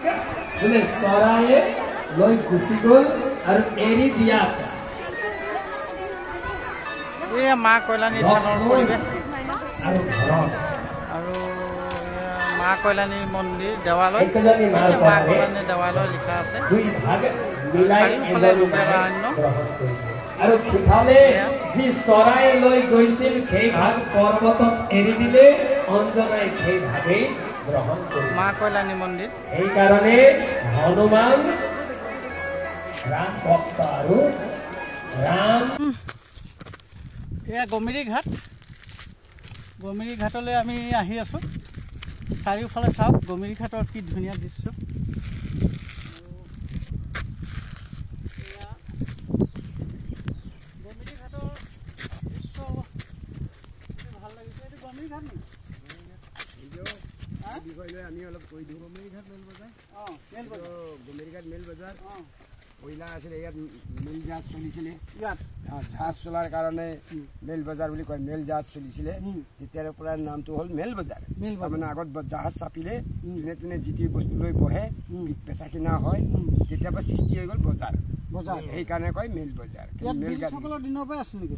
বোলে চৰায়ে লৈ গুচি গ'ল আৰু এৰি দিয়া এই মা কল্যাণী থানৰ পৰিৱেশ আৰু ঘৰত আৰু মা কল্যাণী মন্দিৰ দেৱালয় মা কল্যাণী দেৱালয় লিখা আছে দুই ভাগ মিলাই চাৰিওফালে লোকাৰণ্য আৰু সিফালে যি চৰাই লৈ গৈছিল সেই ভাগ পৰ্বতত এৰি দিলে অঞ্জনাই সেই ভাগেই গ্ৰহণ কৰিলে মা কল্যাণী মন্দিৰ সেইকাৰণে হনুমান ৰাম ভক্ত আৰু ৰাম এয়া গমিৰি ঘাটলৈ আমি আহি আছোঁ চাৰিওফালে চাওক গমিৰি ঘাটৰ কি ধুনীয়া দৃশ্য গমিৰি ঘাটৰ দৃশ্য ভাল লাগিছে এইটো গমিৰি ঘাট নেকি আমি অলপ কৈ দিওঁ গমিৰি ঘাট মেল বজাৰ গমিৰি ঘাট মেল বজাৰ কয়লা আছিলে ইয়াত মেল জাহাজ চলিছিলে ইয়াত জাহাজ চলাৰ কাৰণে মেল বজাৰ বুলি কয় মেল জাহাজ চলিছিলে তেতিয়াৰ পৰা নামটো হ'ল মেল বজাৰ তাৰমানে আগত জাহাজ চাপিলে যোনে যোনে যি টি বস্তু লৈ বহে বেচা কিনা হয় তেতিয়াৰ পৰা সৃষ্টি হৈ গ'ল বজাৰ সেইকাৰণে কয় মেল বজাৰ মেল সকলৰ দিনৰ পৰা আছে নেকি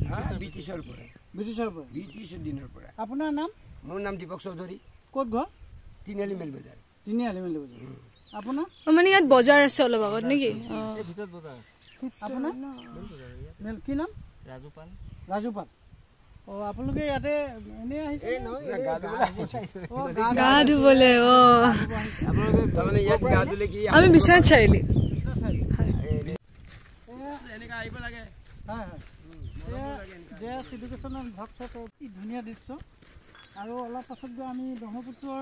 ব্ৰিটিছৰ দিনৰ পৰা আপোনাৰ নাম মোৰ নাম দীপক চৌধুৰী ক'ত ঘৰ তিনিআলি মেল বজাৰ আপোনাৰ মানে ইয়াত বজাৰ আছে অলপ আগত নেকি আপোনাৰ কি নাম ৰাজুপাল আপোনালোকে ইয়াতে এনেই আহিছে গা ধুবলে আমি বিশ্বনাথ চাৰিআলি কি ধুনীয়া দৃশ্য আৰু অলপ পাছত গৈ আমি ব্ৰহ্মপুত্ৰৰ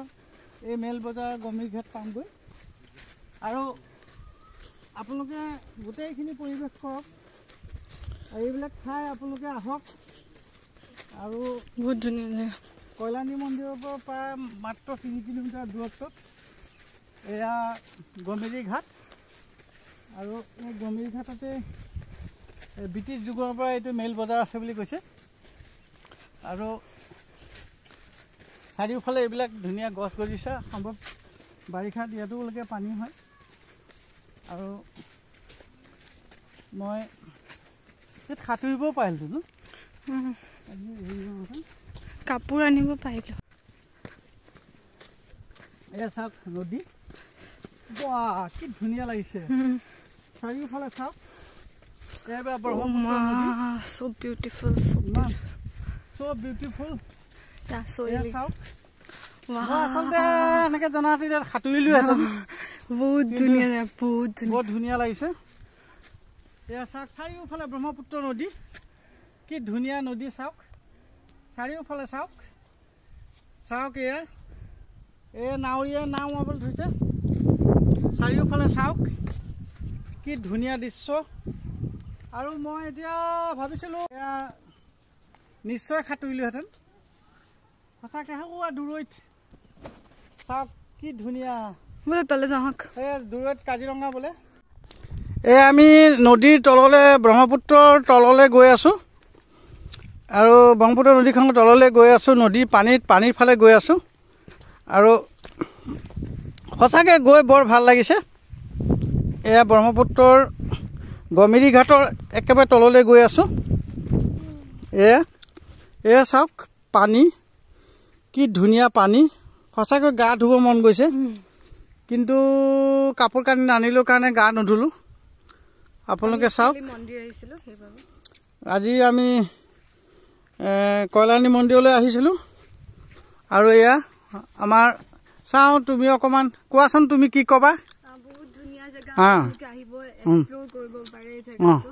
এই মেল বজাৰ গমিৰি ঘাট পামগৈ আৰু আপোনালোকে গোটেইখিনি পৰিৱেশ কৰক আৰু এইবিলাক ঠাই আপোনালোকে আহক আৰু বহুত ধুনীয়া কল্যাণী মন্দিৰৰ পৰা প্ৰায় মাত্ৰ 3 কিলোমিটাৰ দূৰত্বত এয়া গমিৰি ঘাট আৰু এই গমিৰি ঘাটতে ব্ৰিটিছ যুগৰ পৰা এইটো মেল বজাৰ আছে বুলি কৈছে আৰু চাৰিওফালে এইবিলাক ধুনীয়া গছ গজিছে সম্ভৱ বাৰিষাত ইয়াতোলৈকে পানী হয় আৰু মই ইয়াত সাঁতুৰিবও পাৰিলোঁ কাপোৰ আনিব পাৰিলোঁ এয়া চাওক নদী বাহ কি ধুনীয়া লাগিছে চাৰিওফালে চাওক এয়া ব্ৰহ্মপুত্ৰ নদী so beautiful চাওক আচলতে এনেকে জনাটো ইয়াত সাঁতুৰিলো বহুত ধুনীয়া বহুত ধুনীয়া লাগিছে এয়া চাওক চাৰিওফালে ব্ৰহ্মপুত্ৰ নদী কি ধুনীয়া নদী চাওক চাৰিওফালে চাওক এয়া নাৱৰীয়া নাও মাৰিবলৈ ধৰিছে চাৰিওফালে চাওক কি ধুনীয়া দৃশ্য আৰু মই এতিয়া ভাবিছিলোঁ এয়া নিশ্চয় সাঁতুৰিলোহেঁতেন সঁচাকৈ দূৰৈত চাওক কি ধুনীয়া বোলে তলে যাওক দূৰৈত কাজিৰঙা বোলে আমি নদীৰ তললৈ ব্ৰহ্মপুত্ৰৰ তললৈ গৈ আছোঁ আৰু ব্ৰহ্মপুত্ৰ নদীখনৰ তললৈ গৈ আছোঁ পানীৰ ফালে গৈ আছোঁ আৰু সঁচাকৈ গৈ বৰ ভাল লাগিছে এয়া ব্ৰহ্মপুত্ৰৰ গমিৰি ঘাটৰ একেবাৰে তললৈ গৈ আছোঁ এয়া চাওক পানী কি ধুনীয়া পানী সঁচাকৈ গা ধুব মন গৈছে কিন্তু কাপোৰ কানি নানিলোঁ কাৰণে গা নুধুলোঁ আপোনালোকে চাওক আজি আমি কল্যাণী মন্দিৰলৈ আহিছিলোঁ আৰু এয়া আমাৰ চাওঁ তুমি অকণমান কোৱাচোন তুমি কি ক'বা বহুত ধুনীয়া জেগা আহিব এক্সপ্লোৰ কৰিব পাৰে জেগাটো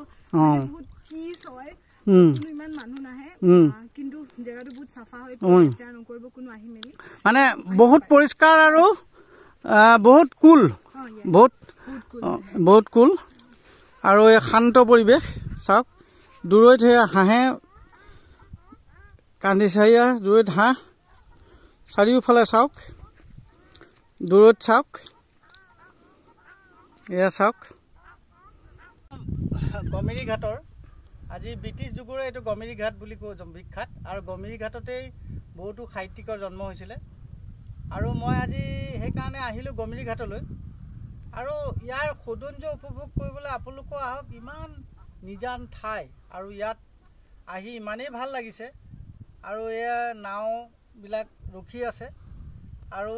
বহুত পিচ হয় ইমান মানুহ নাহে কিন্তু জেগাটো বহুত চাফা হয় লেতেৰা নকৰিব কোনো আহি মেলি মানে বহুত পৰিষ্কাৰ আৰু বহুত কুল বহুত কুল আৰু এই শান্ত পৰিৱেশ চাওক দূৰৈত হাঁহে কান্দিছে দূৰৈত হাঁহ চাৰিওফালে চাওক দূৰৈত চাওক এয়া চাওক গমিৰি ঘাটৰ আজি ব্ৰিটিছ যুগৰে এইটো গমিৰি ঘাট বুলি বিখ্যাত আৰু গমিৰি ঘাটতেই বহুতো সাহিত্যিকৰ জন্ম হৈছিলে আৰু মই আজি সেইকাৰণে আহিলোঁ গমিৰি ঘাটলৈ আৰু ইয়াৰ সৌন্দৰ্য উপভোগ কৰিবলৈ আপোনালোকো আহক। ইমান নিজান ঠাই আৰু ইয়াত আহি ইমানেই ভাল লাগিছে। আৰু এয়া নাওবিলাক ৰখি আছে আৰু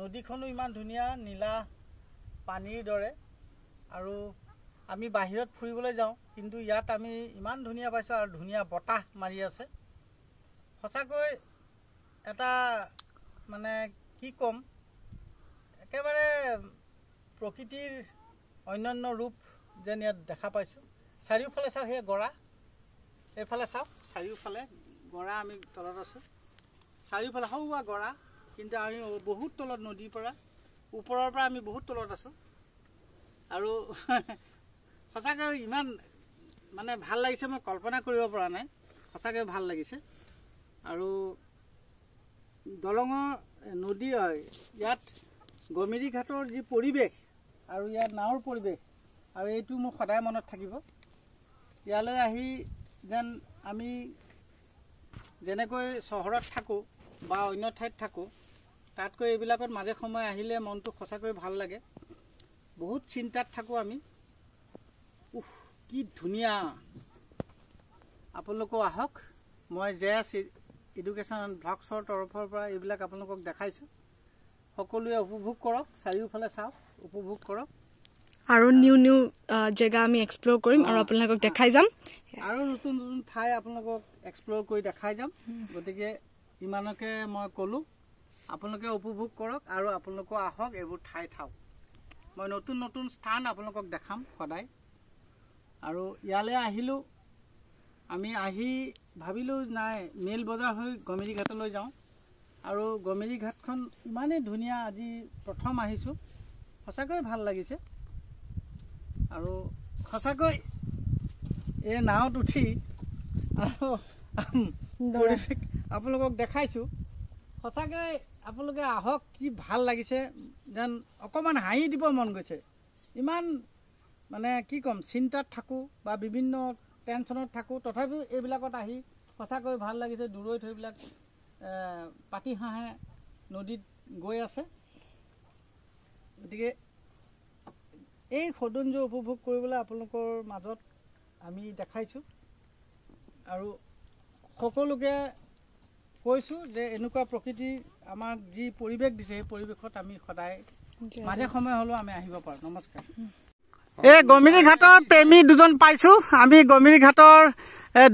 নদীখনো ইমান ধুনীয়া নীলা পানীৰ দৰে। আৰু আমি বাহিৰত ফুৰিবলৈ যাওঁ, কিন্তু ইয়াত আমি ইমান ধুনীয়া পাইছোঁ আৰু ধুনীয়া বতাহ মাৰি আছে। সঁচাকৈ এটা মানে কি ক'ম, একেবাৰে প্ৰকৃতিৰ অন্যান্য ৰূপ যেন ইয়াত দেখা পাইছোঁ। চাৰিওফালে চাওক, সেই গৰা, এইফালে চাওক চাৰিওফালে গৰা, আমি তলত আছোঁ। চাৰিওফালে সৰুৱা গৰা, কিন্তু আমি বহুত তলত, নদীৰ পৰা ওপৰৰ পৰা আমি বহুত তলত আছোঁ। আৰু সঁচাকৈ ইমান মানে ভাল লাগিছে, মই কল্পনা কৰিব পৰা নাই। সঁচাকৈ ভাল লাগিছে। আৰু দলঙৰ নদী ইয়াত গমেৰী ঘাটৰ যি পৰিৱেশ আৰু ইয়াত নাৱৰ পৰিৱেশ, আৰু এইটো মোৰ সদায় মনত থাকিব। ইয়ালৈ আহি যেন আমি যেনেকৈ চহৰত থাকোঁ বা অন্য ঠাইত থাকোঁ, তাতকৈ এইবিলাকত মাজে সময়ে আহিলে মনটো সঁচাকৈ ভাল লাগে। বহুত চিন্তাত থাকোঁ আমি। কি ধুনীয়া। আপোনালোকো আহক। মই JS এডুকেশ্যন এণ্ড ব্লগছৰ তৰফৰ পৰা এইবিলাক আপোনালোকক দেখাইছোঁ। সকলোৱে উপভোগ কৰক, চাৰিওফালে চাওক, উপভোগ কৰক। আৰু নিউ জেগা আমি এক্সপ্ল'ৰ কৰিম আৰু আপোনালোকক দেখাই যাম। আৰু নতুন নতুন ঠাই আপোনালোকক এক্সপ্ল'ৰ কৰি দেখাই যাম। গতিকে ইমানকে মই ক'লোঁ। আপোনালোকে উপভোগ কৰক আৰু আপোনালোকো আহক, এইবোৰ ঠাই চাওক। মই নতুন নতুন স্থান আপোনালোকক দেখাম সদায়। আৰু ইয়ালৈ আহিলোঁ, আমি আহি ভাবিলোঁ নাই মেল বজাৰ হৈ গমেৰী ঘাটলৈ যাওঁ। আৰু গমেৰী ঘাটখন ইমানেই ধুনীয়া, আজি প্ৰথম আহিছোঁ, সঁচাকৈ ভাল লাগিছে। আৰু সঁচাকৈ এই নাৱত উঠি আৰু পৰিৱেশ আপোনালোকক দেখাইছোঁ। সঁচাকৈ আপোনালোকে আহক, কি ভাল লাগিছে, যেন অকণমান হাঁহি দিব মন গৈছে। ইমান মানে কি ক'ম, চিন্তাত থাকোঁ বা বিভিন্ন টেনশ্যনত থাকোঁ, তথাপিও এইবিলাকত আহি সঁচাকৈ ভাল লাগিছে। দূৰৈত সেইবিলাক পাতিহাঁহে নদীত গৈ আছে। গতিকে এই সৌন্দৰ্য উপভোগ কৰিবলৈ আপোনালোকৰ মাজত আমি দেখাইছোঁ। আৰু সকলোকে কৈছোঁ যে এনেকুৱা প্ৰকৃতিৰ আমাক যি পৰিৱেশ দিছে, সেই পৰিৱেশত আমি সদায় মাজে সময়ে হ'লেও আমি আহিব পাৰোঁ। নমস্কাৰ। এই গমেৰী ঘাটৰ প্ৰেমী দুজন পাইছোঁ। আমি গমেৰী ঘাটৰ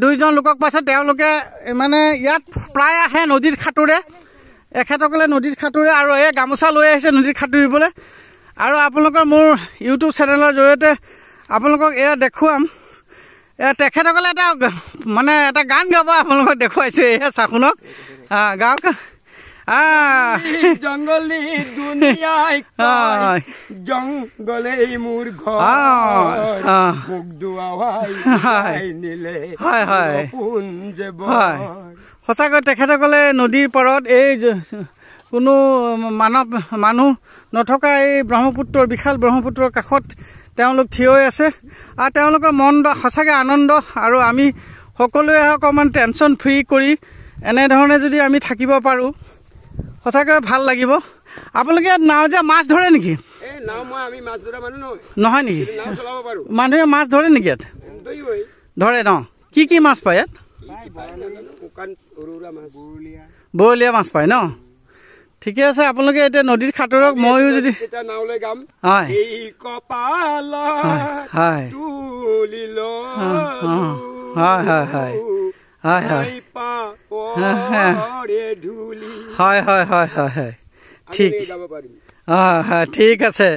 দুইজন লোকক পাইছোঁ। তেওঁলোকে মানে ইয়াত প্ৰায় আহে নদীত সাঁতোৰে। এখেতসকলে নদীত সাঁতোৰে আৰু এই গামোচা লৈ আহিছে নদীত সাঁতুৰিবলৈ। আৰু আপোনালোকৰ মোৰ ইউটিউব চেনেলৰ জৰিয়তে আপোনালোকক এয়া দেখুৱাম। তেখেতসকলে এটা গান গাব আপোনালোকক দেখুৱাইছে। এয়া চাকুনক গাওক। জংগলী দুনিয়াই জংগলে মোৰ ঘৰ মোক দুৱাই নিলে। সঁচাকৈ তেখেতসকলে নদীৰ পাৰত এই কোনো মানুহ নথকা এই ব্ৰহ্মপুত্ৰৰ বিশাল ব্ৰহ্মপুত্ৰৰ কাষত তেওঁলোক থিয় হৈ আছে। আৰু তেওঁলোকৰ মন সঁচাকৈ আনন্দ। আৰু আমি সকলোৱে অকণমান টেনশ্যন ফ্ৰী কৰি এনেধৰণে যদি আমি থাকিব পাৰোঁ, সঁচাকৈ ভাল লাগিব। আপোনালোকে ইয়াত নাও যে মাছ ধৰে নেকি? নহয় নেকি? মানুহে মাছ ধৰে নেকি ইয়াত? ধৰে ন? কি মাছ পায় ইয়াত? বৰলীয়া মাছ পায় ন? ঠিকে আছে। আপোনালোকে এতিয়া নদীত সাঁতোৰক। ময়ো যদি ঠিক আছে।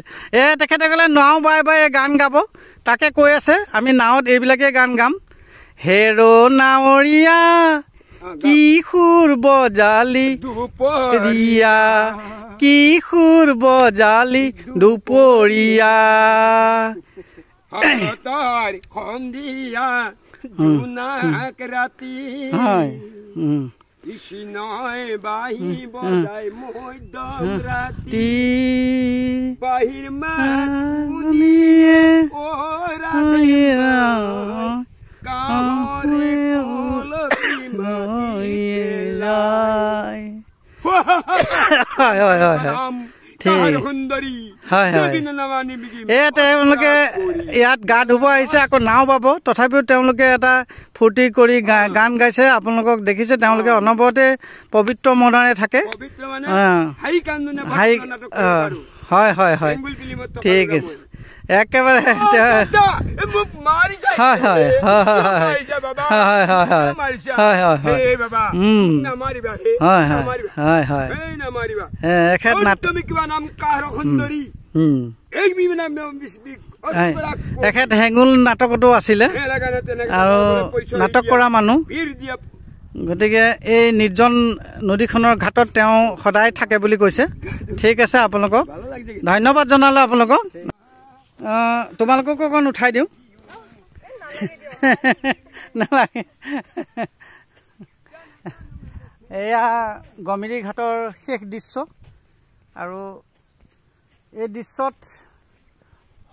তেখেতসকলে নাও বাই বাই গান গাব, তাকে কৈ আছে। আমি নাৱত এইবিলাকে গান গাম। হেৰো নাৱৰীয়া কি সুৰ বজালি দুপৰীয়া, কি সুৰ বজালি দুপৰীয়া, সন্ধিয়া জোনাক ৰাতি কৃষ্ণই বাহি বজাই মধ্যম ৰাতি, বাহিৰ মানিয়ে কাহৰে হয় হয় এয়া তেওঁলোকে ইয়াত গা ধুব আহিছে আকৌ নাও পাব তথাপিও তেওঁলোকে এটা ফূৰ্তি কৰি গান গাইছে আপোনালোকক দেখিছে তেওঁলোকে অনবৰতে পবিত্ৰ মনেৰে থাকে হয় হয় হয় ঠিক আছে একেবাৰে হয় হয় হয় এখেত হেঙুল নাটকতো আছিলে আৰু নাটক কৰা মানুহ গতিকে এই নিৰ্জন নদীখনৰ ঘাটত তেওঁ সদায় থাকে বুলি কৈছে ঠিক আছে আপোনালোকক ধন্যবাদ জনালো আপোনালোকক তোমালোকক অকণ উঠাই দিওঁ নালাগে এয়া গমিৰি ঘাটৰ শেষ দৃশ্য আৰু এই দৃশ্যত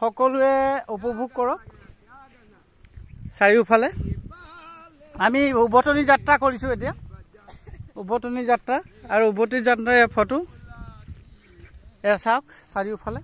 সকলোৱে উপভোগ কৰক চাৰিওফালে আমি উভতনি যাত্ৰা কৰিছোঁ এতিয়া উভতনি যাত্ৰা আৰু উভতনি যাত্ৰাৰ ফটো এয়া চাওক চাৰিওফালে